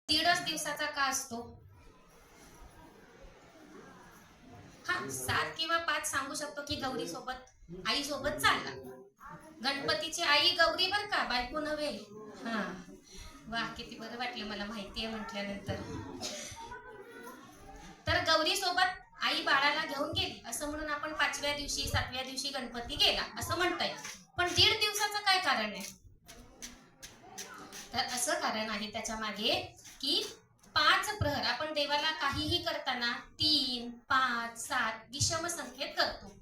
दीडच दिवसाचा का असतो? हा 7 किंवा 5 सांगू शकतो की गौरी सोबत आई सोबत चालला. गणपतीची आई गौरी बर का, बायको नव्हे. हा वाह, किती बरं वाटलं मला माहिती आहे म्हटल्यानंतर. तर गौरी सोबत आई बाळाला घेऊन गेली असं म्हणून आपण 5व्या दिवशी 7व्या दिवशी गणपती गेला असं म्हणता येईल. पण 1.5 दिवसाचं काय कारण आहे? तर असं कारण आहे त्याच्या मागे की 5 प्रहर आपण देवाला काहीही करताना 3, 5, 7 विषम संख्येत करतो.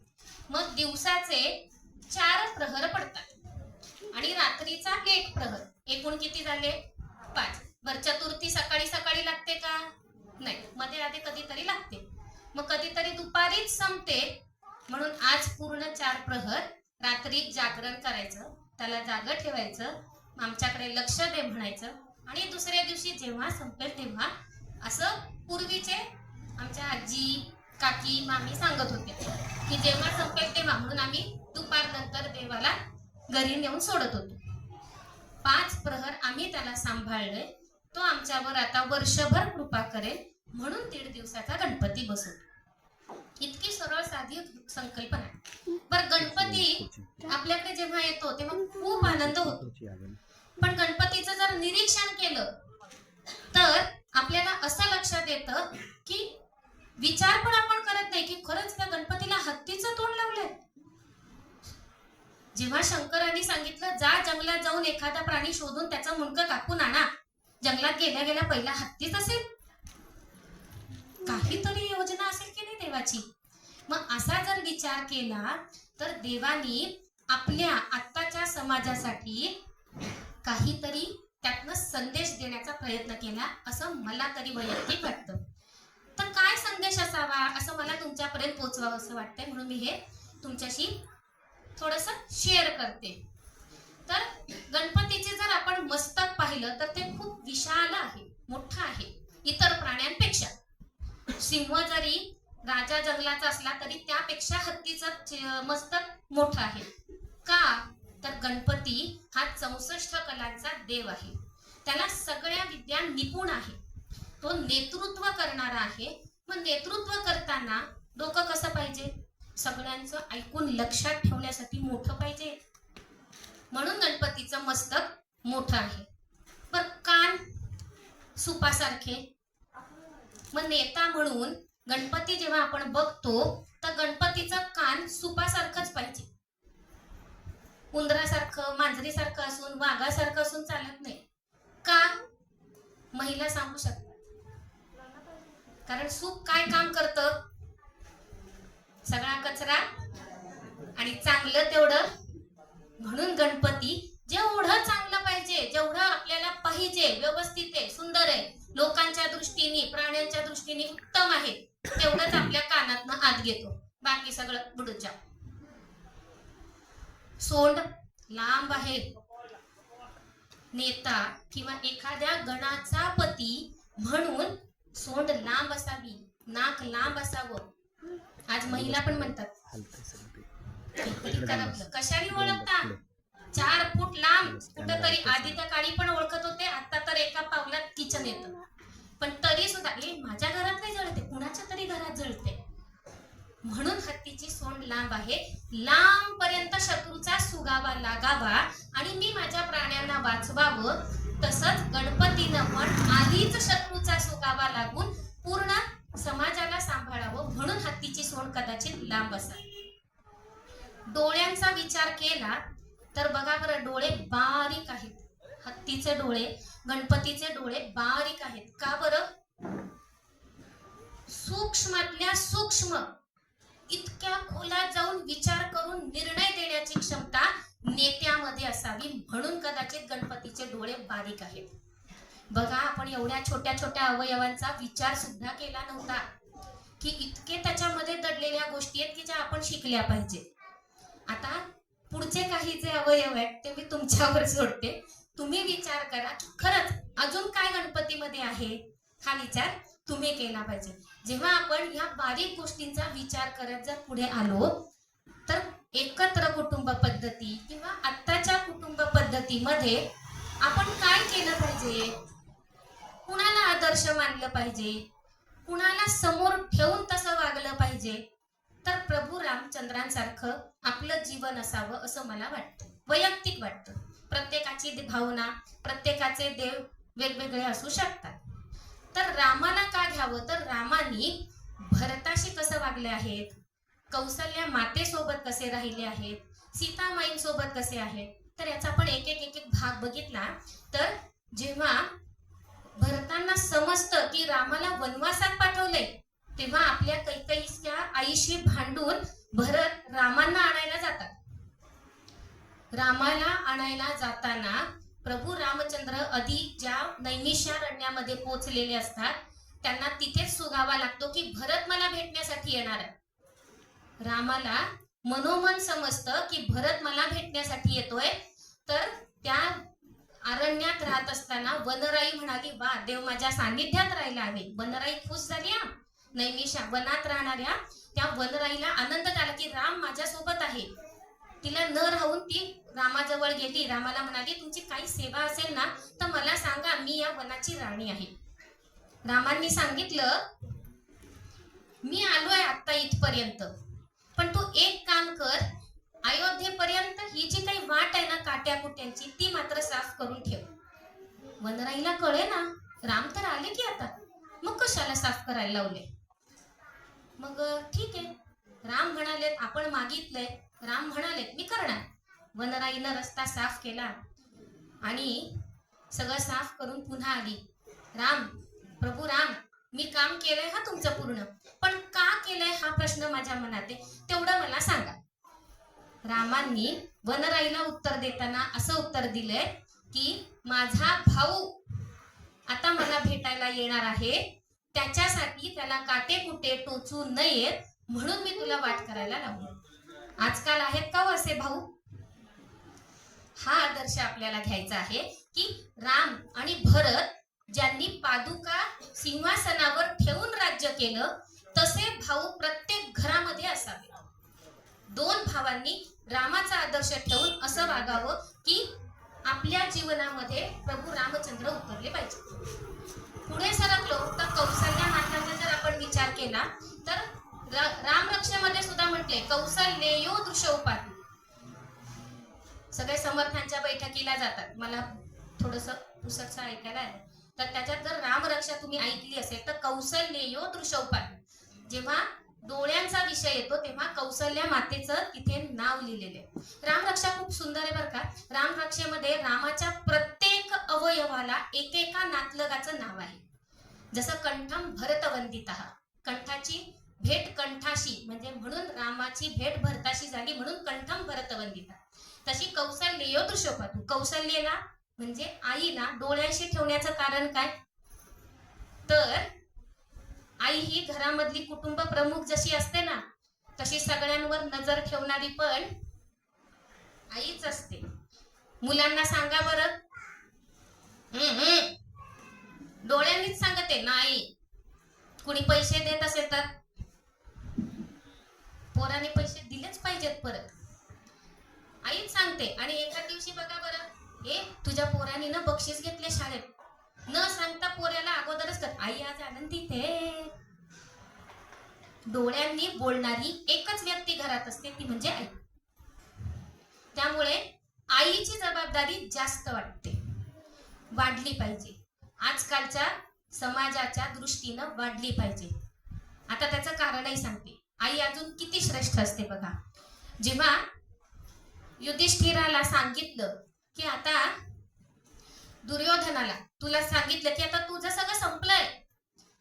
मग दिवसाचे 4 प्रहर पडतात आणि रात्रीचा 1 प्रहर. एकूण किती झाले? 5. बर चतुर्थी सकाळी सकाळी लागते का? नाही, मध्ये आधी कधीतरी लागते. मग कधीतरी दुपारीच संपते. म्हणून आज पूर्ण 4 प्रहर रात्री जागरण करायचं, त्याला जागं ठेवायचं, आमच्याकडे लक्ष दे म्हणायचं आणि दुसऱ्या दिवशी जेव्हा संपेल तेव्हा असं पूर्वीचे आमच्या आजी काकी मामी सांगत होते की जेव्हा संपेल तेव्हा, म्हणून आम्ही दुपारनंतर देवाला घरी नेऊन सोडत होतो. 5 प्रहर आम्ही त्याला सांभाळले. तो आमच्यावर आता वर्षभर कृपा करेल म्हणून 1.5 दिवसाचा गणपती बसवतो. इतकी सरळ साधी संकल्पना आहे. पण गणपती आपल्याकडे जेव्हा येतो तेव्हा खूप आनंद होतो. पण गणपतीचं जर निरीक्षण केलं तर आपल्याला असं लक्षात येतं की विचार पण आपण करत नाही की खरंच त्या गणपतीला हत्तीचं तोंड लावलंय. जेव्हा शंकरांनी सांगितलं जा जंगलात जाऊन एखादा प्राणी शोधून त्याचं मुंडकं कापून आणा, जंगलात गेल्या गेल्या पहिला हत्तीच असेल. काहीतरी योजना असेल की नाही देवाची. मग असा जर विचार केला तर देवानी आपल्या आत्ताच्या समाजासाठी काहीतरी त्यातनं संदेश देण्याचा प्रयत्न केला असं मला तरी वैयक्तिक वाटतं. तर काय संदेश असावा असं मला तुमच्यापर्यंत पोहोचवावं असं वाटतंय, म्हणून मी हे तुमच्याशी थोडस शेअर करते. तर गणपतीचे जर आपण मस्तक पाहिलं तर ते खूप विशाल आहे, मोठं आहे इतर प्राण्यांपेक्षा. सिंह जरी राजा जंगलाचा असला तरी त्यापेक्षा हत्तीचं मस्तक मोठं आहे. का? तर गणपती हा 64 कलांचा देव आहे. त्याला सगळ्या विद्या निपुण आहे. तो नेतृत्व करणारा आहे. मग नेतृत्व करताना डोकं कसं पाहिजे? सगळ्यांचं ऐकून लक्षात ठेवण्यासाठी मोठं पाहिजे. म्हणून गणपतीचं मस्तक मोठं आहे. पण कान सुपासारखे. मग नेता म्हणून गणपती जेव्हा आपण बघतो तर गणपतीचं कान सुपासारखंच पाहिजे. उंदरासारखं मांजरीसारखं असून वाघासारखं असून चालत नाही. का? महिला सांगू शकतात. कारण सूप काय काम करतं? सगळा कचरा आणि चांगलं तेवढं. म्हणून गणपती जेवढं चांगलं पाहिजे, जेवढं आपल्याला पाहिजे, व्यवस्थित आहे, सुंदर आहे, लोकांच्या दृष्टीने प्राण्यांच्या दृष्टीने उत्तम आहे, तेवढंच आपल्या कानातनं आत घेतो. बाकी सगळं बुडून जा. सोंड लांब आहे. नेता किंवा एखाद्या गणाचा पती म्हणून सोंड लांब असावी, नाक लांब असावं. आज महिला पण म्हणतात कशाने ओळखता? 4 फूट लांब. कुठंतरी आधी त्या काळी पण ओळखत होते, आता तर एका पावलात किचन येतं. पण तरी सुद्धा माझ्या घरात नाही जळते, कुणाच्या तरी घरात जळते. म्हणून हत्तीची सोंड लांब आहे. लांब पर्यंत शत्रूचा सुगावा लागावा आणि मी माझ्या प्राण्यांना वाचवावं. तसंच गणपतीनं पण आधीच शत्रूचा सुगावा लागून पूर्ण समाजाला सांभाळावं, म्हणून हत्तीची सोंड कदाचित लांब असावी. डोळ्यांचा विचार केला तर बघा बरं, डोळे बारीक आहेत. हत्तीचे डोळे, गणपतीचे डोळे बारीक आहेत. का बरं? सूक्ष्मातल्या सूक्ष्म इतक्या खोलात जाऊन विचार करून निर्णय देण्याची क्षमता नेत्यामध्ये असावी, म्हणून कदाचित गणपतीचे डोळे बारीक आहेत. बघा, आपण एवढ्या छोट्या छोट्या अवयवांचा विचार सुद्धा केला नव्हता की इतके त्याच्यामध्ये दडलेल्या गोष्टी आहेत की ज्या आपण शिकल्या पाहिजे. आता पुढचे काही जे अवयव आहेत ते मी तुमच्यावर सोडते. तुम्ही विचार करा की खरंच अजून काय गणपतीमध्ये आहे, हा विचार तुम्ही केला पाहिजे. जेव्हा आपण ह्या बारीक गोष्टींचा विचार करत जर पुढे आलो तर एकत्र कुटुंब पद्धती किंवा आत्ताच्या कुटुंब पद्धतीमध्ये आपण काय केलं पाहिजे? कुणाला आदर्श मानलं पाहिजे, कुणाला समोर ठेवून तसं वागलं पाहिजे, तर प्रभू रामचंद्रांसारखं आपलं जीवन असावं असं मला वाटतं, वैयक्तिक वाटतं. प्रत्येकाची भावना, प्रत्येकाचे देव वेगवेगळे असू शकतात. तर रामाला का घ्यावं, तर रामानी भरताशी कसं वागले आहेत, कौसल्या मातेसोबत कसे राहिले आहेत, सीतामाईंसोबत कसे आहेत, तर याचा आपण एक एक भाग बघितला. तर जेव्हा भरतांना समजतं की रामाला वनवासात पाठवले, तेव्हा आपल्या कैकेयीच्या आईशी भांडून भरत रामांना आणायला जातात. रामाला आणायला जाताना प्रभू रामचंद्र आधी ज्या नैमिषारण्यामध्ये पोहोचलेले असतात, त्यांना तिथेच सुगावा लागतो की भरत मला भेटण्यासाठी येणार आहे. रामाला मनोमन समजतं की भरत मला भेटण्यासाठी येतोय. तर त्या अरण्यात राहत असताना वनराई म्हणाली, वा, देव माझ्या सानिध्यात राहिला आहे. वनराई खुश झाली. नैमिषा वनात राहणाऱ्या त्या वनराईला आनंद झाला की राम माझ्यासोबत आहे. तिला न राहून ती रामाजवळ गेली. रामाला म्हणाली, तुमची काही सेवा असेल ना तर मला सांगा, मी या वनाची राणी आहे. रामांनी सांगितलं, मी आलोय आता इथपर्यंत, पण तू एक काम कर, अयोध्येपर्यंत ही जी काही वाट आहे ना काट्याकुट्यांची, ती मात्र साफ करून ठेव. वनराईला कळे ना, राम तर आले की आता, मग कशाला साफ करायला लावले. मग ठीक आहे, राम म्हणालेत आपण मागितलंय, राम म्हणालेत मी करणार. वनराईनं रस्ता साफ केला आणि सगळं साफ करून पुन्हा आली. राम, प्रभू राम, मी काम केलंय हा तुमचं पूर्ण, पण का केलंय हा प्रश्न माझ्या मनात आहे, तेवढं मला सांगा. रामांनी वनराईला उत्तर देताना असं उत्तर दिलंय की माझा भाऊ आता मला भेटायला येणार आहे, त्याच्यासाठी त्याला काटेकुटे टोचू नयेत म्हणून मी तुला वाट करायला लावलं. आजकाल आहेत का असे भाऊ? हा आदर्श आपल्याला घ्यायचा आहे की राम आणि भरत ज्यांनी पादुका सिंहासनावर ठेवून राज्य केलं, तसे भाऊ प्रत्येक घरामध्ये असावे. दोन भावांनी रामाचा आदर्श ठेवून असं वागावं की आपल्या जीवनामध्ये प्रभू रामचंद्र उतरले पाहिजे. पुढे सरकलो तर कौसल्या मातांचा जर आपण विचार केला तर रामरक्षेमध्ये सुद्धा म्हटले, कौसल्येयो दृशोपाती. सगळे समर्थांच्या बैठकीला जातात, मला थोडस पुस्तकचं ऐकायला आहे, तर त्याच्यात जर रामरक्षा तुम्ही ऐकली असेल तर कौसल्येयो दृशोपाती, जेव्हा डोळ्यांचा विषय येतो तेव्हा कौसल्या मातेचं तिथे नाव लिहिलेले आहे. रामरक्षा खूप सुंदर आहे बरं का. रामरक्षेमध्ये रामाच्या प्रत्येक अवयवाला एकेका नातलगाचं नाव आहे. जसं कंठम भरतवंदितः, कंठाची भेट कंठाशी, म्हणजे म्हणून रामाची भेट भरताशी झाली म्हणून कंठम भरतवंदिता. तशी कौसल्येयो दृशोपातु, कौसल्येला म्हणजे आईला डोळ्याशी ठेवण्याचं कारण काय, तर आई ही घरामधली कुटुंब प्रमुख जशी असते ना, तशी सगळ्यांवर नजर ठेवणारी पण आईच असते. मुलांना सांगा बरं, डोळ्यांनीच सांगते नाही. कुणी पैसे देत असेल तर पोराने पैसे दिलेच पाहिजेत परत, आईच सांगते. आणि एका दिवशी बघा बरं, तुझ्या पोराने ना बक्षीस घेतले शाळेत, न सांगता पोऱ्याला अगोदरच कर, आई आज आनंदीत आहे. डोळ्यांनी बोलणारी एकच व्यक्ती घरात असते, ती म्हणजे आई. त्यामुळे आईची जबाबदारी जास्त वाढली पाहिजे, आजकालच्या समाजाच्या दृष्टीनं वाढली पाहिजे. आता त्याचं कारणही सांगते. आई अजून किती श्रेष्ठ असते बघा. जेव्हा युधिष्ठिराला सांगितलं की आता दुर्योधनाला तुला सांगितलं की आता तुझं सगळं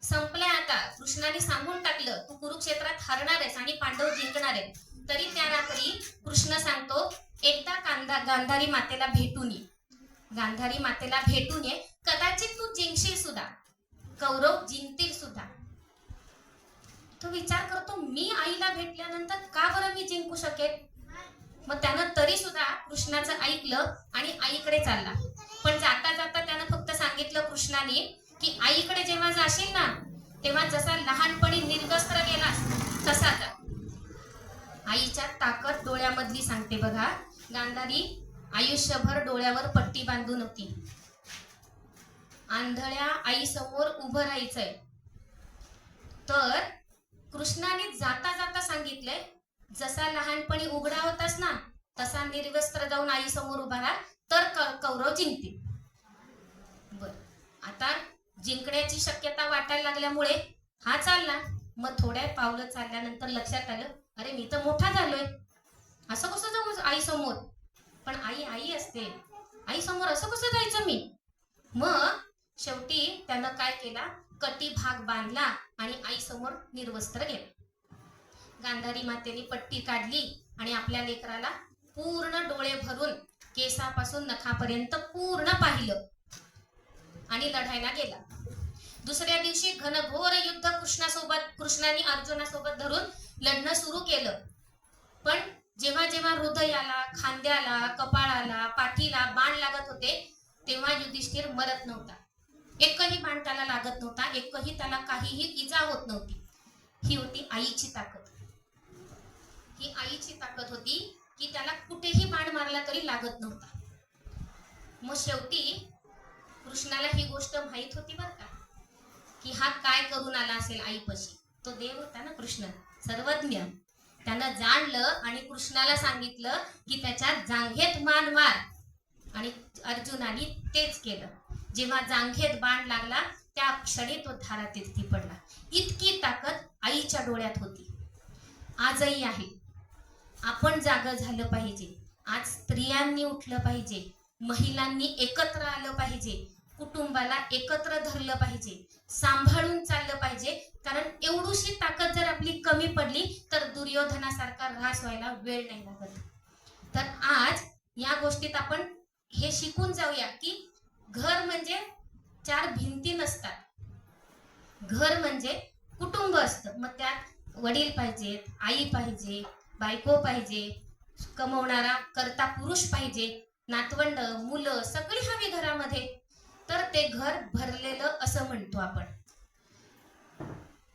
संपलंय आता, कृष्णाने सांगून टाकलं तू कुरुक्षेत्रात हरणार आहेस आणि पांडव जिंकणार आहेत, तरी त्या रात्री कृष्ण सांगतो एकदा गांधारी मातेला भेटून ये, गांधारी मातेला भेटून ये, कदाचित तू जिंकशील सुद्धा, कौरव जिंकतील सुद्धा. तो विचार करतो, मी आईला भेटल्यानंतर का बरं मी जिंकू शकेल. मग त्यानं तरी सुद्धा कृष्णाचं ऐकलं आणि आईकडे चालला. पण जाता जाता त्यानं फक्त सांगितलं कृष्णाने की आईकडे जेव्हा जाशील ना तेव्हा जसा लहानपणी निर्वस्त्र गेलास तसा जा. आईच्या ताकद डोळ्यामधली सांगते बघा. गांधारी आयुष्यभर डोळ्यावर पट्टी बांधून होती आंधळ्या आई समोर उभं राहायचंय. तर कृष्णाने जाता जाता सांगितलंय, जसा लहानपणी उघडा होतास ना तसा निर्वस्त्र जाऊन आई समोर उभा राहा, तर कौरव जिंकतील. बर, आता जिंकण्याची शक्यता वाटायला लागल्यामुळे हा चालला. मग थोड्या पावलं चालल्यानंतर लक्षात आलं, अरे मी तर मोठा झालोय, असं कसं जाऊ आई समोर? पण आई आई असते, आई समोर असं कसं जायचं मी? मग शेवटी त्यानं काय केला, कटी भाग बांधला आणि आई समोर निर्वस्त्र गेला. गांधारी मातेने पट्टी काढली आणि आपल्या लेकराला पूर्ण डोळे भरून केसापासून नखापर्यंत पूर्ण पाहिलं आणि लढायला गेला. दुसऱ्या दिवशी घनघोर युद्ध कृष्णाने अर्जुनासोबत धरून लढणं सुरू केलं. पण जेव्हा जेव्हा हृदयाला, खांद्याला, कपाळाला, पाठीला बाण लागत होते तेव्हा युधिष्ठिर मरत नव्हता. एकही बाण त्याला लागत नव्हता, एकही त्याला काहीही इजा होत नव्हती. ही होती आईची ताकद. ही आईची ताकद होती की त्याला कुठेही बाण मारला तरी लागत नव्हता. मग शेवटी कृष्णाला ही गोष्ट माहित होती बरं का, की हा काय करून आला असेल आईपाशी. तो देव होता ना कृष्ण, सर्वज्ञ. त्यानं जाणलं आणि कृष्णाला सांगितलं की त्याच्या जांघेत बाण मार. आणि अर्जुनाने तेच केलं. जेव्हा जांघेत बाण लागला त्या क्षणी तो धारातीर्थी पडला. इतकी ताकद आईच्या डोळ्यात होती. आजही आहे. आपण जागं झालं पाहिजे. आज स्त्रियांनी उठलं पाहिजे, महिलांनी एकत्र आलं पाहिजे, कुटुंबाला एकत्र धरलं पाहिजे, सांभाळून चाललं पाहिजे. कारण एवढीशी ताकद जर आपली कमी पडली तर दुर्योधनासारखा ऱ्हास व्हायला वेळ नाही लागत. तर आज या गोष्टीत आपण हे शिकून जाऊया की घर म्हणजे 4 भिंती नसतात. घर म्हणजे कुटुंब असतं. मग त्यात वडील पाहिजेत, आई पाहिजे, बायको पाहिजे, कमवणारा करता पुरुष पाहिजे, नातवंड, मुलं सगळी हवी घरामध्ये. तर ते घर भरलेलं असं म्हणतो आपण.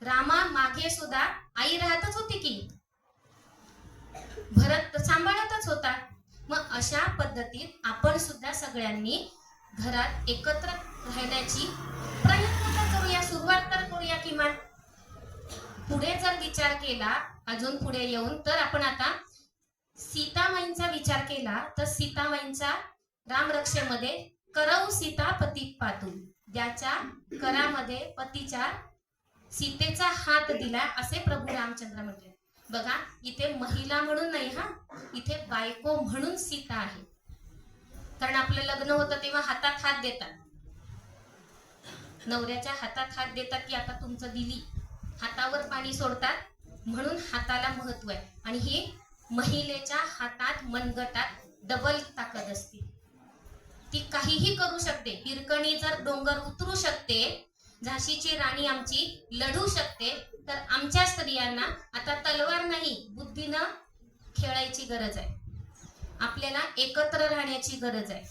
रामा मागे सुद्धा आई राहतच होती की, भरत सांभाळतच होता. मग अशा पद्धतीत आपण सुद्धा सगळ्यांनी घरात एकत्र राहण्याची प्रयत्न तर करूया, सुरुवात तर करूया किमान. पुढे जर विचार केला अजून पुढे येऊन, तर आपण आता सीतामाईंचा विचार केला तर सीतामाईंचा रामरक्षेमध्ये करौ सीता पती पातू, ज्याच्या करामध्ये पतीच्या सीतेचा हात दिला असे प्रभू रामचंद्र म्हटले. बघा, इथे महिला म्हणून नाही, हा इथे बायको म्हणून सीता आहे. कारण आपलं लग्न होतं तेव्हा हातात हात देतात, नवऱ्याच्या हातात हात देतात की आता तुमचं दिली, हातावर पाणी सोडतात. म्हणून हाताला महत्व आहे. आणि ही महिलेच्या हातात, मनगटात डबल ताकद असते. ती काहीही करू शकते. हिरकणी जर डोंगर उतरू शकते, झाशीची राणी आमची लढू शकते, तर आमच्या स्त्रियांना आता तलवार नाही बुद्धीनं खेळायची गरज आहे. आपल्याला एकत्र राहण्याची गरज आहे.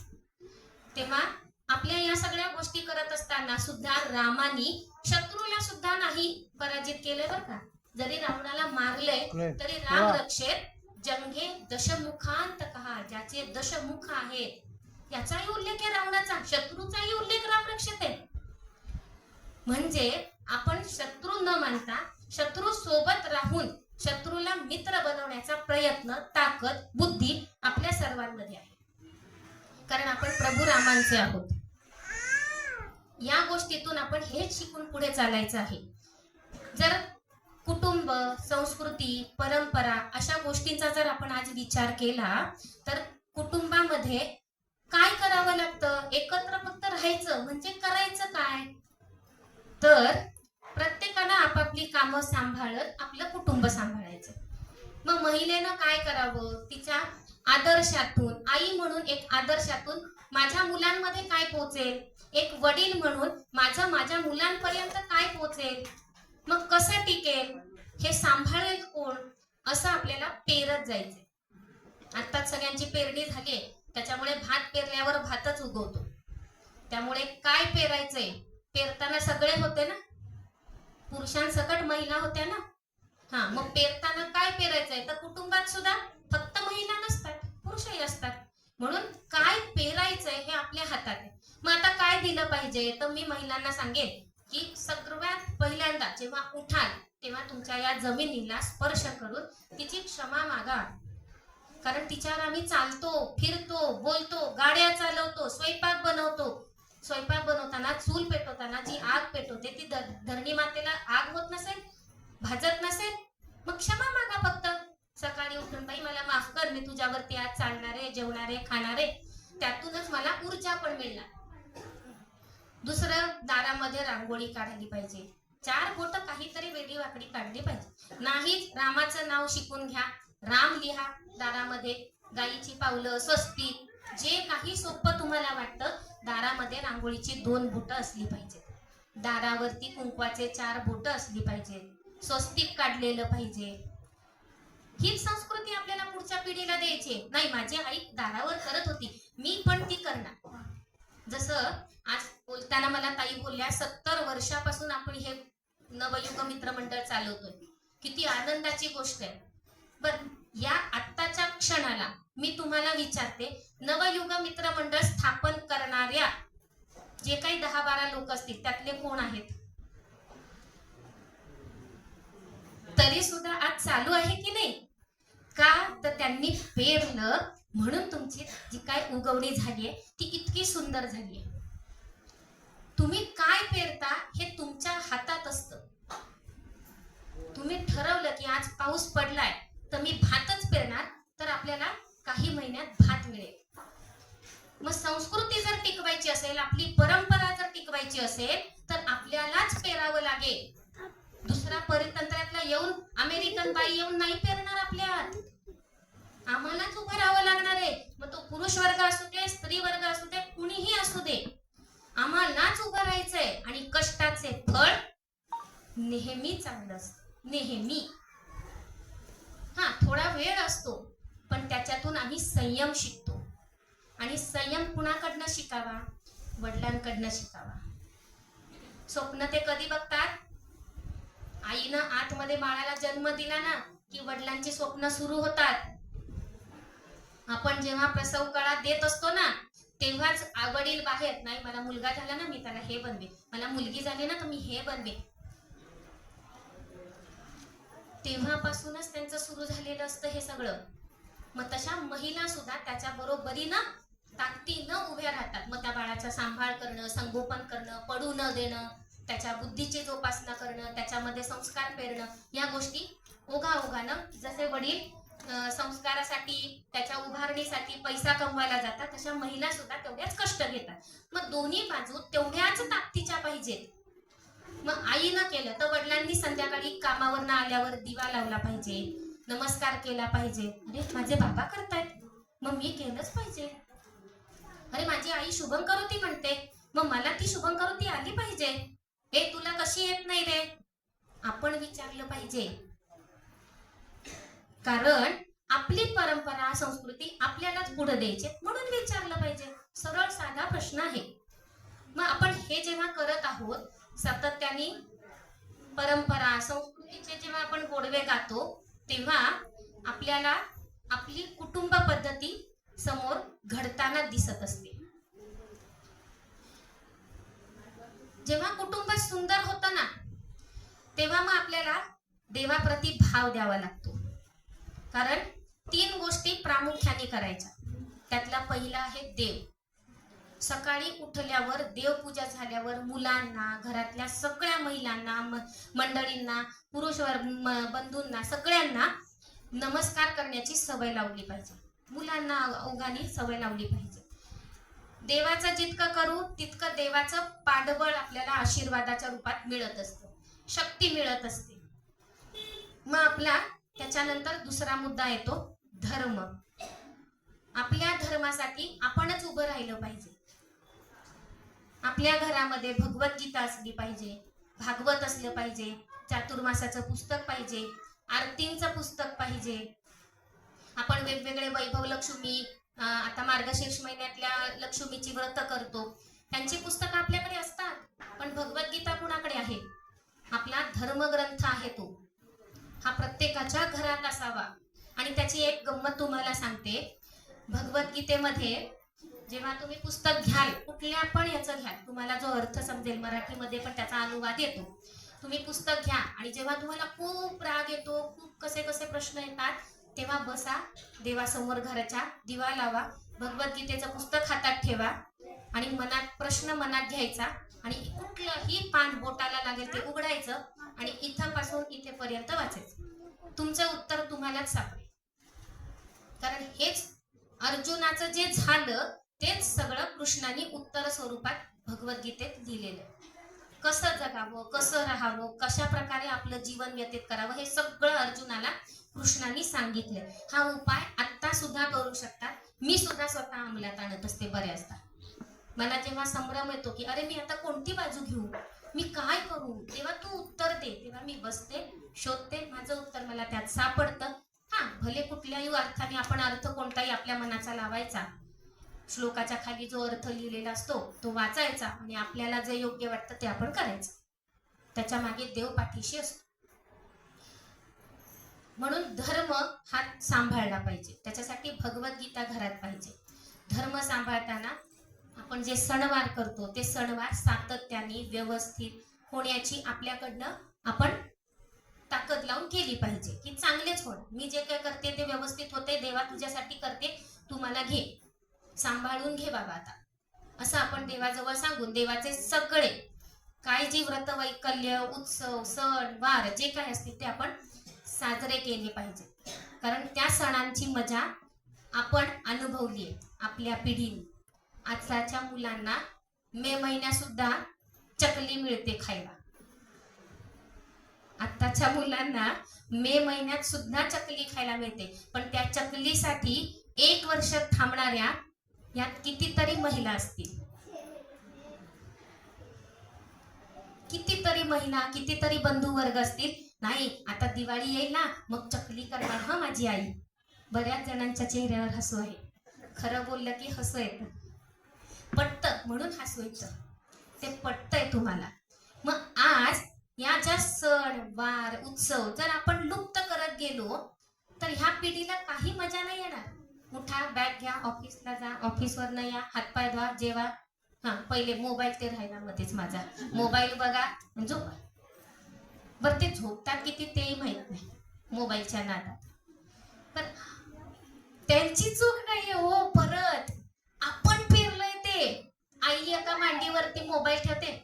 तेव्हा आपल्या या सगळ्या गोष्टी करत असताना सुद्धा रामानी शत्रूला सुद्धा नाही पराजित केले बरं का. जरी रावणाला मारले तरी राम रक्षेत जंगे दशमुखांत कहा, ज्याचे दशमुख आहेत याचाही उल्लेख आहे रावणाचा, शत्रूचाही उल्लेख राम रक्षेत आहे. म्हणजे आपण शत्रू न मानता शत्रू सोबत राहून शत्रूला मित्र बनवण्याचा प्रयत्न, ताकद, बुद्धी आपल्या सर्वांमध्ये आहे. कारण आपण प्रभू रामांचे आहोत. या गोष्टीतून आपण हेच शिकून पुढे चालायचं आहे. जर कुटुंब, संस्कृती, परंपरा अशा गोष्टींचा जर आपण आज विचार केला तर कुटुंबामध्ये काय करावं लागतं? एकत्र फक्त राहायचं म्हणजे करायचं काय? तर प्रत्येकानं आपापली कामं सांभाळत आपलं कुटुंब सांभाळायचं. मग महिलेनं काय करावं? तिच्या आदर्शातून, आई म्हणून एक आदर्शातून माझ्या मुलांमध्ये काय पोहोचेल, एक वडील म्हणून माझ्या मुलांपर्यंत काय पोहोचेल, मग कसं टिकेल, हे सांभाळेल कोण, असं आपल्याला पेरत जायचंय. आताच सगळ्यांची पेरणी झाली, त्याच्यामुळे भात पेरल्यावर भातच उगवतो. त्यामुळे काय पेरायचंय, पेरताना सगळे होते ना, पुरुषांसकट महिला होत्या ना. हा, मग पेरताना काय पेरायचंय, तर कुटुंबात सुद्धा फक्त महिला नसतात, पुरुषही असतात. म्हणून काय पेरायचंय हे आपल्या हातात आहे. मग आता काय दिलं पाहिजे, तर मी महिलांना सांगेन की सर्वात पहिल्यांदा जेव्हा उठाल तेव्हा तुमच्या या जमिनीला स्पर्श करून तिची क्षमा मागा. कारण तिच्यावर आम्ही चालतो, फिरतो, बोलतो, गाड्या चालवतो, स्वयंपाक बनवतो. स्वयंपाक बनवताना चूल पेटवताना जी आग पेटवते ती धरणी मातेला आग होत नसेल, भाजत नसेल, मग क्षमा मागा फक्त. सकाळी उठून बाई मला माफ कर, मी तुझ्यावरती आज चालणारे, जेवणारे, खाणारे, त्यातूनच मला ऊर्जा पण मिळणार. दुसरं, दारामध्ये रांगोळी काढली पाहिजे. 4 बोटं काहीतरी वेगळी वाकडी काढली पाहिजे. नाही रामाचं नाव शिकून घ्या, राम लिहा दारामध्ये, गायीची पावलं, स्वस्तिक, जे काही सोपं तुम्हाला वाटतं. दारामध्ये रांगोळीची 2 बोटं असली पाहिजे. दारावरती कुंकवाचे 4 बोटं असली पाहिजे. स्वस्तिक काढलेलं पाहिजे. हीच संस्कृती आपल्याला पुढच्या पिढीला द्यायची. नाही माझी आई दारावर करत होती, मी पण ती करणार. जसं आज बोलताना मला ताई बोलल्या 70 वर्षापासून आपण हे नवयुग मित्र मंडळ चालवतोय. किती आनंदाची गोष्ट आहे. बर, या आत्ताच्या क्षणाला मी तुम्हाला विचारते, नवयुग मित्र मंडळ स्थापन करणाऱ्या जे काही 10-12 लोक असतील त्यातले कोण आहेत? तरी सुद्धा आज चालू आहे की नाही? का तर त्यांनी पेरलं म्हणून तुमची जी काय उगवणी झालीये ती इतकी सुंदर झालीये. तुम्ही काय पेरता हे तुमच्या हातात असतं. तुम्ही ठरवलं की आज पाऊस पडलाय तर मी भातच पेरणार, तर आपल्याला काही महिन्यात भात मिळेल. मग संस्कृती जर टिकवायची असेल, आपली परंपरा जर टिकवायची असेल, तर आपल्यालाच पेरावं लागेल. दुसरा परितंत्रातला येऊन, अमेरिकन बाई येऊन नाही पेरणार आपल्यात. आम्हालाच उभं राहावं लागणार आहे. मग तो पुरुष वर्ग असू दे, स्त्री वर्ग असू दे, कुणीही असू दे, आम्हालाच उभं राहायचंय. आणि कष्टाचे फळ नेहमी चांगलं असतं, नेहमी. हा, थोडा वेळ असतो, पण त्याच्यातून आम्ही संयम शिकतो. आणि संयम कुणाकडनं शिकावा? वडिलांकडनं शिकावा. स्वप्न ते कधी बघतात? आईनं आतमध्ये बाळाला जन्म दिला ना की वडिलांची स्वप्न सुरू होतात. आपण जेव्हा प्रसव काळात देत असतो ना तेव्हाच वडील बाहेर, नाही मला मुलगा झाला ना मी त्याला हे बनवे, मला मुलगी झाली ना तर मी हे बनवे. तेव्हापासूनच त्यांचं सुरू झालेलं असतं हे सगळं. मग तशा महिला सुद्धा त्याच्या बरोबरीनं ताकदीनं उभ्या राहतात. मग त्या बाळाचा सांभाळ करणं, संगोपन करणं, पडू न देणं, त्याच्या बुद्धीची जोपासना करणं, त्याच्यामध्ये संस्कार पेरणं, या गोष्टी ओघाओघानं, जसे वडील संस्कारासाठी, त्याच्या उभारणीसाठी पैसा कमवायला जातात, तशा महिला सुद्धा तेवढ्याच कष्ट घेतात. मग दोन्ही बाजू तेवढ्याच ताकदीच्या पाहिजेत. मग आईनं केलं तर वडिलांनी संध्याकाळी कामावरनं आल्यावर दिवा लावला पाहिजे, नमस्कार केला पाहिजे. अरे माझे बाबा करतायत, मग मी केलंच पाहिजे. अरे माझी आई शुभम करोती म्हणते, मग मला ती शुभम करोती आली पाहिजे. हे तुला कशी येत नाही रे? आपण विचारलं पाहिजे. कारण आपली परंपरा, संस्कृती आपल्यालाच पुढे द्यायची म्हणून विचारलं पाहिजे. सरळ साधा प्रश्न आहे. मग आपण हे जेव्हा करत आहोत सातत्याने परंपरा, संस्कृतीचे जेव्हा आपण गोडवे गातो, तेव्हा आपल्याला आपली कुटुंब पद्धती समोर घडताना दिसत असते. जेव्हा कुटुंब सुंदर होतं ना तेव्हा मग आपल्याला देवाप्रती भाव द्यावा लागतो. कारण 3 गोष्टी प्रामुख्याने करायच्या. त्यातला पहिला आहे देव. सकाळी उठल्यावर, देवपूजा झाल्यावर मुलांना, घरातल्या सगळ्या महिलांना, मंडळींना, पुरुष बंधूंना, सगळ्यांना नमस्कार करण्याची सवय लावली पाहिजे. मुलांना ओघाने सवय लावली पाहिजे. देवाचं जितकं करू तितकं देवाचं पाठबळ आपल्याला आशीर्वादाच्या रूपात मिळत असतं, शक्ती मिळत असते. मग आपला त्याच्यानंतर दुसरा मुद्दा येतो धर्म. आपल्या धर्मासाठी आपणच उभं राहिलं पाहिजे. आपल्या घरामध्ये भगवद्गीता असली पाहिजे, भागवत असलं पाहिजे, चातुर्मासाचं पुस्तक पाहिजे, आरतींचं पुस्तक पाहिजे. आपण वेगवेगळे वैभव लक्ष्मी, आता मार्गशीर्ष महिन्यातल्या लक्ष्मीची व्रत करतो, त्यांची पुस्तकं आपल्याकडे असतात. पण भगवद्गीता कुणाकडे आहे? आपला धर्मग्रंथ आहे तो, हा प्रत्येकाच्या घरात असावा. आणि त्याची एक गंमत तुम्हाला सांगते. भगवद्गीतेमध्ये जेव्हा तुम्ही पुस्तक घ्याल, कुठल्या पण याचं घ्याल, तुम्हाला जो अर्थ समजेल, मराठीमध्ये पण त्याचा अनुवाद येतो. तुम्ही पुस्तक घ्या आणि जेव्हा तुम्हाला खूप राग येतो, खूप कसे कसे प्रश्न येतात, तेव्हा बसा देवासमोर, घराच्या दिवा लावा, भगवद्गीतेचं पुस्तक हातात ठेवा आणि प्रश्न मनात घ्यायचा आणि कुठलंही पान बोटाला लागेल ते उघडायचं आणि इथपासून इथेपर्यंत वाचायचं. तुमचं उत्तर तुम्हालाच सापडेल. कारण हेच अर्जुनाचं जे झालं तेच सगळं कृष्णाने उत्तर स्वरूपात भगवद्गीतेत लिहिलेलं आहे. कसं जगावं, कसं राहावं, कशा प्रकारे आपलं जीवन व्यतीत करावं, हे सगळं अर्जुनाला कृष्णाने सांगितलंय. हा उपाय आत्ता सुद्धा करू शकता. मी सुद्धा स्वतः अंमलात आणत असते बऱ्याचदा. मला जेव्हा संभ्रम येतो की अरे मी आता कोणती बाजू घेऊ, मी काय करू, तेव्हा तू उत्तर दे, तेव्हा मी बसते, शोधते, माझं उत्तर मला त्यात सापडतं. हा, भले कुठल्याही अर्थाने आपण अर्थ कोणताही आपल्या मनाचा लावायचा, श्लोकाच्या खाली जो अर्थ लिहिलेला असतो तो वाचायचा आणि आपल्याला जे योग्य वाटतं ते आपण करायचं. त्याच्या मागे देव पाठीशी असतो. म्हणून धर्म हा सांभाळला पाहिजे. त्याच्यासाठी भगवद्गीता घरात पाहिजे. धर्म सांभाळताना आपण जे सणवार करतो ते सणवार सातत्याने व्यवस्थित होण्याची आपल्याकडनं आपण ताकद लावून केली पाहिजे की चांगलेच होणार. मी जे काय करते ते व्यवस्थित होते, देवा तुझ्यासाठी करते, तू मला घे, सांभाळून घे बाबा आता, असं आपण देवाजवळ सांगून देवाचे सगळे काय जी व्रत वैकल्य, उत्सव, सण वार जे काय असतील ते आपण साजरे केले पाहिजे. कारण त्या सणांची मजा आपण अनुभवली आहे आपल्या पिढीने. आजच्या मुलांना मे महिन्यात सुद्धा चकली मिळते खायला. आताच्या मुलांना मे महिन्यात सुद्धा चकली खायला मिळते. पण त्या चकलीसाठी 1 वर्ष थांबणाऱ्या यात कितीतरी महिला असतील, कितीतरी महिला, कितीतरी बंधू वर्ग असतील. नाही आता दिवाळी येईल ना मग चकली करणार हा माझी आई. बऱ्याच जणांच्या चेहऱ्यावर हसू आहे. खरं बोललं की हसू येतं, पटतं म्हणून हसू येतं, ते पटतंय तुम्हाला. मग आज या ज्या सण वार उत्सव जर आपण लुप्त करत गेलो तर ह्या पिढीला काही मजा नाही येणार. उठा, बॅग घ्या, ऑफिसला जा, ऑफिसवरनं या, हातपाय धुवा, जेवा. हा, पहिले मोबाईल ते राहिला मध्येच माझा, मोबाईल बघा झोपा. बरं ते झोपतात किती तेही माहित नाही मोबाईलच्या नादात. पण त्यांची चूक नाहीये हो. परत आपण फिरलोय ते. आई एका मांडीवरती मोबाईल ठेवते,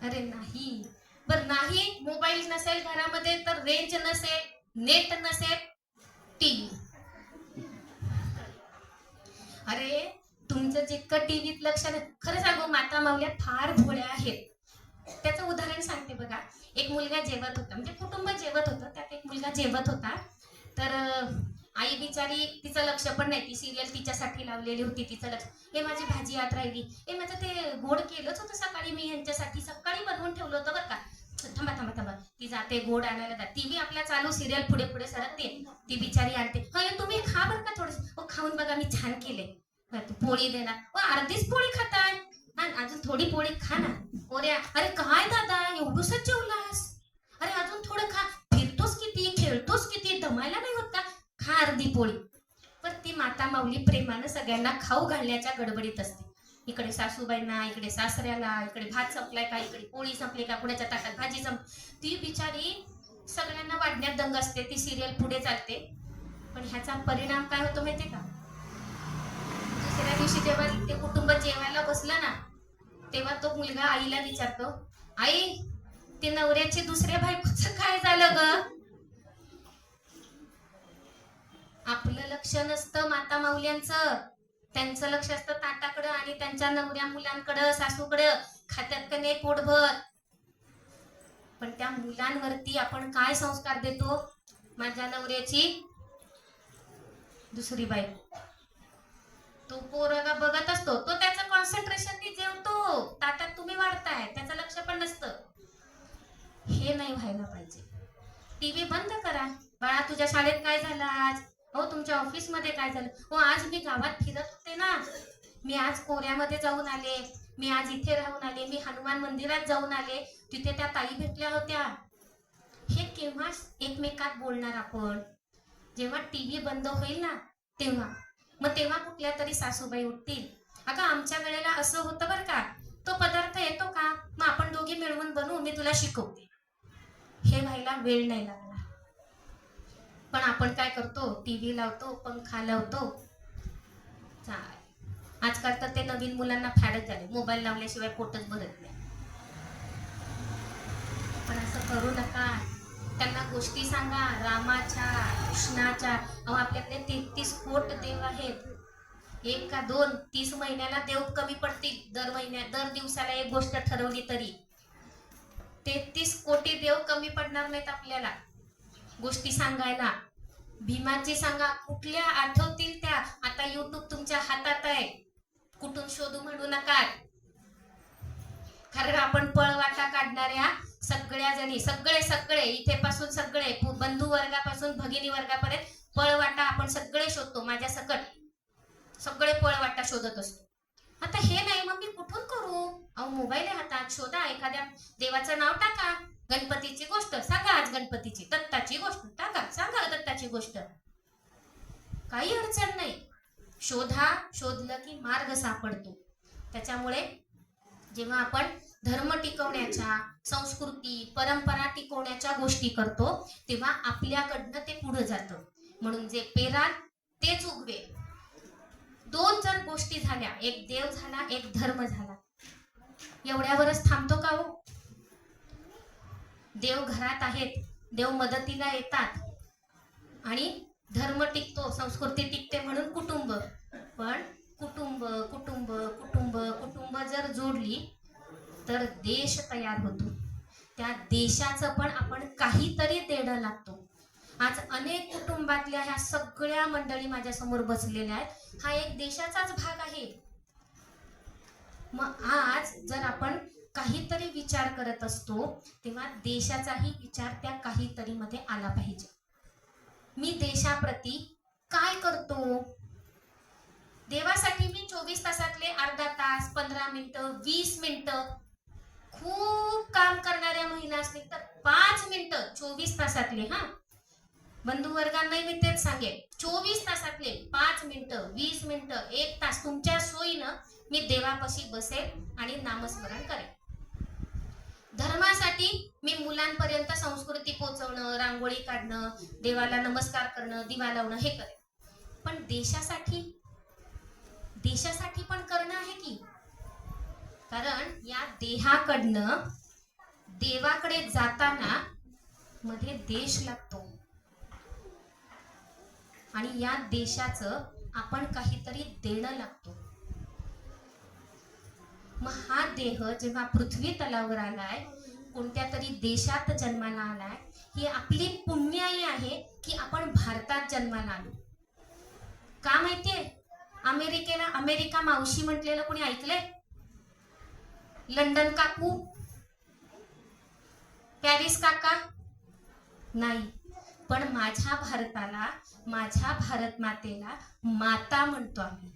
अरे नाही, बरं नाही मोबाईल नसेल घरामध्ये तर रेंज नसेल, नेट नसेल, टीव्ही. अरे तुमचं जितकं टीव्हीत लक्ष नाही. खरं सांगू, माता माऊल्या फार भोळ्या आहेत. त्याचं उदाहरण सांगते बघा. एक मुलगा जेवत होता, म्हणजे कुटुंब जेवत होतं, त्यात एक मुलगा जेवत होता. तर आई बिचारी तिचं लक्ष पण नाही, ती सिरियल तिच्यासाठी लावलेली होती, तिचं लक्ष, हे माझी भाजी आत राहिली, हे माझं ते गोड केलंच होतं सकाळी, मी यांच्यासाठी सकाळी बनवून ठेवलं होतं बरं का, थांबा थांबा थांबा. ती जाते गोड आणायला जाते, टीव्ही आपला चालू, सिरियल पुढे पुढे सरकते, ती बिचारी आणते, तुम्ही खा बरं का थोडं, खाऊन बघा मी छान केले. पोळी देणार, अर्धीच पोळी खाताय, अजून थोडी पोळी खा ना. ओऱ्या, अरे काय दादा एवढंच जेवलास, अरे अजून थोडं खा, फिरतोस किती, खेळतोस किती, दमायला नाही होत का, खा अर्धी पोळी. पण ती माता माऊली प्रेमानं सगळ्यांना खाऊ घालण्याच्या गडबडीत असते. इकडे सासूबाईंना, इकडे सासऱ्याला, इकडे भात संपलाय का, इकडे पोळी संपली का, कुणाच्या ताटात भाजी ती बिचारी सगळ्यांना वाढण्यात दंग असते. ती सिरियल पुढे चालते. पण ह्याचा परिणाम काय होतो माहितीये का, दुसऱ्या दिवशी जेव्हा ते कुटुंब जेवायला बसलं ना, तेव्हा तो मुलगा आईला विचारतो, आई ते नवऱ्याची दुसऱ्या बायकोचं काय झालं ग. आपलं लक्ष नसतं माता माऊल्यांचं, त्यांचं लक्ष असतं ताटाकडं आणि त्यांच्या नवऱ्या मुलांकडं, सासूकडं, खात्यात का नाही पोटभर. पण त्या मुलांवरती आपण काय संस्कार देतो, माझ्या नवऱ्याची दुसरी बायको. तो पोरगा बघत असतो, तो त्याचं कॉन्सन्ट्रेशन जेवतो, ताटात तुम्ही वाढताय, त्याचं लक्ष पण नसतं. हे नाही व्हायला पाहिजे. टीव्ही बंद करा. बाळा तुझ्या शाळेत काय झालं आज, हो तुमच्या ऑफिस मध्ये काय झालं, हो आज मी गावात फिरत होते ना, मी आज कोऱ्यामध्ये जाऊन आले, मी आज इथे राहून आले, मी हनुमान मंदिरात जाऊन आले, तिथे त्या ताई भेटल्या होत्या. हे केव्हा एकमेकात बोलणार आपण, जेव्हा टीव्ही बंद होईल ना तेव्हा. मग तेव्हा कुठल्या तरी सासूबाई उठतील, अगं आमच्या वेळेला असं होतं बरं का, तो पदार्थ येतो का, मग आपण दोघी मिळवून बनवू, मी तुला शिकवते. हे व्हायला वेळ नाही लागला. पण आपण काय करतो, टीव्ही लावतो, पंखा लावतो. आजकाल तर ते नवीन मुलांना फॅडच झाले, मोबाईल लावल्याशिवाय पोटच भरत नाही. पण असं करू नका. त्यांना गोष्टी सांगा रामाच्या, कृष्णाच्या. आपल्याकडे 33 कोट देव आहेत. 1 का 2, 30 महिन्याला देव कमी पडतील. दर दिवसाला एक गोष्ट ठरवली तरी 33 कोटी देव कमी पडणार नाहीत आपल्याला गोष्टी सांगायला. भीमाची सांगा, कुठल्या आठवतील त्या. आता YouTube तुमच्या हातात आहे, कुठून शोधू म्हणू नका. कारण आपण पळवाटा काढणाऱ्या सगळ्या जणी, सगळे इथे पासून सगळे बंधू वर्गापासून भगिनी वर्गापर्यंत पळवाटा आपण सगळे शोधतो. माझ्या सकट सगळे पळवाटा शोधत असतो. आता हे नाही मग मी कुठून करू? अहो मोबाईल हातात, शोधा, एखाद्या देवाचं नाव टाका, गणपतीची गोष्ट सांगा, आज गणपतीची, दत्ताची गोष्ट टाका, सांगा दत्ताची गोष्ट. काही अडचण नाही. शोधा, शोधलं की मार्ग सापडतो. त्याच्यामुळे जेव्हा आपण धर्म टिकवण्याच्या, संस्कृती, परंपरा टिकवण्याच्या गोष्टी करतो, तेव्हा आपल्याकडनं ते पुढे जातं. म्हणून जे पेराल तेच उगवे. 2 जर गोष्टी झाल्या, एक देव झाला, एक धर्म झाला, एवढ्यावरच थांबतो का हो? देव घरात आहेत, देव मदतीला येतात आणि धर्म टिकतो, संस्कृती टिकते म्हणून कुटुंब. पण कुटुंब कुटुंब कुटुंब कुटुंब जर जोडली तर देश तयार होतो. त्या देशाचं पण आपण काहीतरी देणं लागतो. आज अनेक कुटुंबातल्या ह्या सगळ्या मंडळी माझ्या समोर बसलेल्या आहेत, हा एक देशाचाच भाग आहे. मग आज जर आपण काहीतरी विचार करत असतो, तेव्हा देशाचाही विचार त्या काहीतरी मध्ये आला पाहिजे. मी देशाप्रती काय करतो? देवासाठी मी 24 तासातले अर्धा तास, 15 मिनिटं, 20 मिनिटं, खूप काम करणाऱ्या महिला असतील तर 5 मिनिटं 24 तासातले, हा बंधू वर्गांनाही मी तेच सांगेन, 24 तासातले 5 मिनिटं, 20 मिनिटं, 1 तास तुमच्या सोयीनं मी देवापाशी बसेल आणि नामस्मरण करेन. धर्मासाठी मी मुलांपर्यंत संस्कृती पोहोचवणं, रांगोळी काढणं, देवाला नमस्कार करणं, दिवा लावणं हे करेन. पण देशासाठी पण करणं आहे की. कारण या देहाकडनं देवाकडे जाताना मध्ये देश लागतो आणि या देशाचं आपण काहीतरी देणं लागतो. मग हा देह जेव्हा पृथ्वी तलावर आलाय, कोणत्या तरी देशात जन्माला आलाय, ही आपली पुण्याई आहे की आपण भारतात जन्माला आलो. का माहितीये? अमेरिका मावशी म्हटलेलं कोणी ऐकलंय? लंडन काकू, पॅरिस काका नाही. पण माझ्या भारताला, माझ्या भारत मातेला माता म्हणतो आम्ही,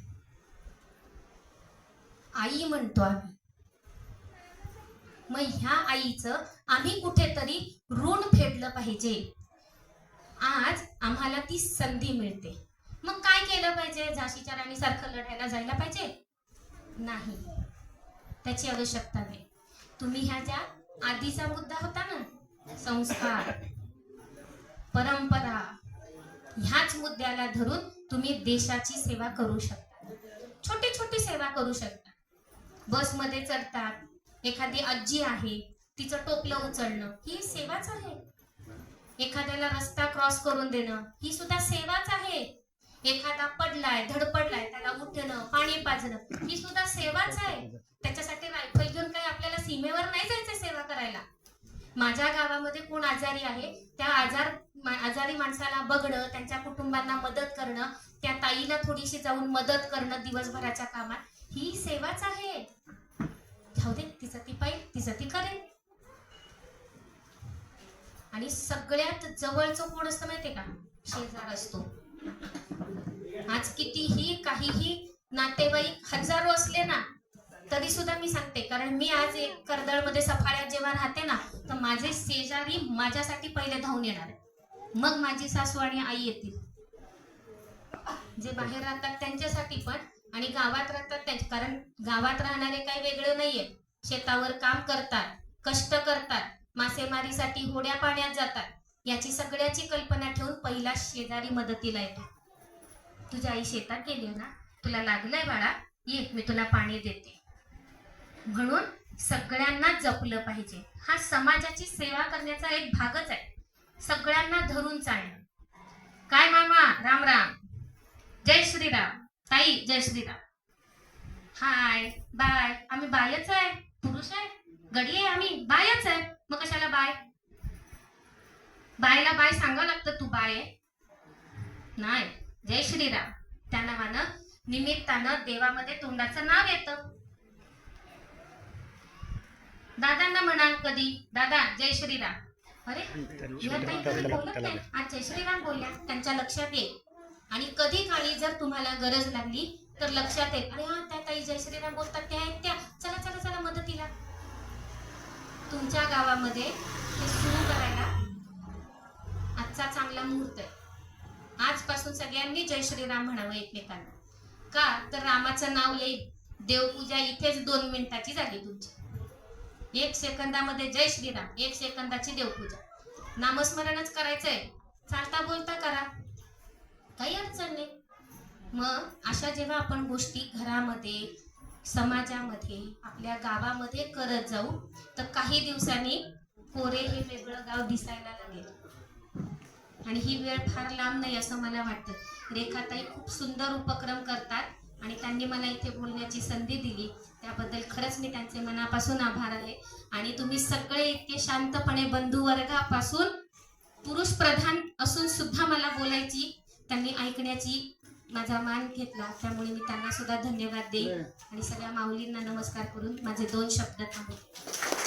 आई म्हणतो आम्ही. मग ह्या आईचं आम्ही कुठेतरी ऋण फेडलं पाहिजे. आज आम्हाला ती संधी मिळते. मग काय केलं पाहिजे? झाशीच्या राणीसारखं लढायला जायला पाहिजे? नाही, त्याची आवश्यकता नाही. तुम्ही ह्या ज्या आधीचा मुद्दा होता ना, संस्कार, परंपरा, ह्याच मुद्द्याला धरून तुम्ही देशाची सेवा करू शकता. छोटी छोटी सेवा करू शकता. बसमध्ये चढतात, एखादी आजी आहे, तिचं टोपलं उचलणं ही सेवाच आहे. एखाद्याला रस्ता क्रॉस करून देणं ही सुद्धा सेवाच आहे. एखादा पडलाय, धडपडलाय, त्याला उठणं, पाणी पाजणं ही सुद्धा सेवाच आहे. त्याच्यासाठी रायफल घेऊन काही आपल्याला सीमेवर नाही जायचं सेवा करायला. माझ्या गावामध्ये कोण आजारी आहे, त्या आजारी माणसाला बघणं, त्यांच्या कुटुंबांना मदत करणं, त्या ताईला थोडीशी जाऊन मदत करणं दिवसभराच्या कामात, ही सेवाच आहे. जाऊ दे, तिचं ती पाहिजे, तिचं ती करेल. आणि सगळ्यात जवळचं कोण असतं माहितीये का? शेजार असतो. आज कितीही काहीही नातेवाईक हजारो असले ना तरी सुद्धा मी सांगते, कारण मी आज एक कर्दळमध्ये सफाळ्यात जेव्हा राहते ना, तर माझे शेजारी माझ्यासाठी पहिले धावून येणार, मग माझी सासू आणि आई येतील. जे बाहेर राहतात त्यांच्यासाठी पण आणि गावात राहतात त्यांच्या, कारण गावात राहणारे काही वेगळं नाहीये. शेतावर काम करतात, कष्ट करतात, मासेमारीसाठी होड्या पाण्यात जातात. याची सगळ्याची कल्पना ठेवून पहिला शेजारी मदतीला येतो. तुझी आई शेतात गेली ना, तुला लागलंय बाळा, ये मी तुला पाणी देते. म्हणून सगळ्यांना जपलं पाहिजे. हा समाजाची सेवा करण्याचा एक भागच आहे. सगळ्यांना धरून चालणं. काय मामा, राम राम, जय श्रीराम. ताई, जय श्रीराम. हाय, बाय. आम्ही बायच आहे, पुरुष आहे, गडी आहे, आम्ही बायच आहे. मग कशाला बाय? बायला बाय सांगावं लागतं, तू बाय आहे नाही. जय श्रीराम. त्या नावानं निमित्तानं देवामध्ये तोंडाचं नाव येतं. दादांना म्हणा कधी, दादा जय श्रीराम. अरे बोलत नाही, आज जय श्रीराम बोलल्या, त्यांच्या लक्षात येईल. आणि कधी काळी जर तुम्हाला गरज लागली तर लक्षात येईल, अरे हा त्या ताई जय श्रीराम बोलतात, त्या आहेत त्या, चला चला चला मदतीला. तुमच्या गावामध्ये हे सुरू करायला आजचा चांगला मुहूर्त आहे. आजपासून सगळ्यांनी जय श्रीराम म्हणावं एकमेकांना. का तर रामाचं नाव येईल. देवपूजा इथेच 2 मिनिटाची झाली तुमची. 1 सेकंदामध्ये जय श्रीराम, 1 सेकंदाची देवपूजा. नामस्मरणच करायचंय, चालता बोलता करा, काही अडचण नाही. मग अशा जेव्हा आपण गोष्टी घरामध्ये, समाजामध्ये, आपल्या गावामध्ये करत जाऊ तर काही दिवसांनी कोरे हे वेगळं गाव दिसायला लागेल. आणि ही वेळ फार लांब नाही असं मला वाटतं. रेखाताई खूप सुंदर उपक्रम करतात आणि त्यांनी मला इथे बोलण्याची संधी दिली, त्याबद्दल खरंच मी त्यांचे मनापासून आभार आहे. आणि तुम्ही सगळे इतके शांतपणे बंधुवर्गापासून पुरुष प्रधान असून सुद्धा मला बोलायची, त्यांनी ऐकण्याची माझा मान घेतला, त्यामुळे मी त्यांना सुद्धा धन्यवाद देईन. आणि सगळ्या माऊलींना नमस्कार करून माझे 2 शब्द थांबवते.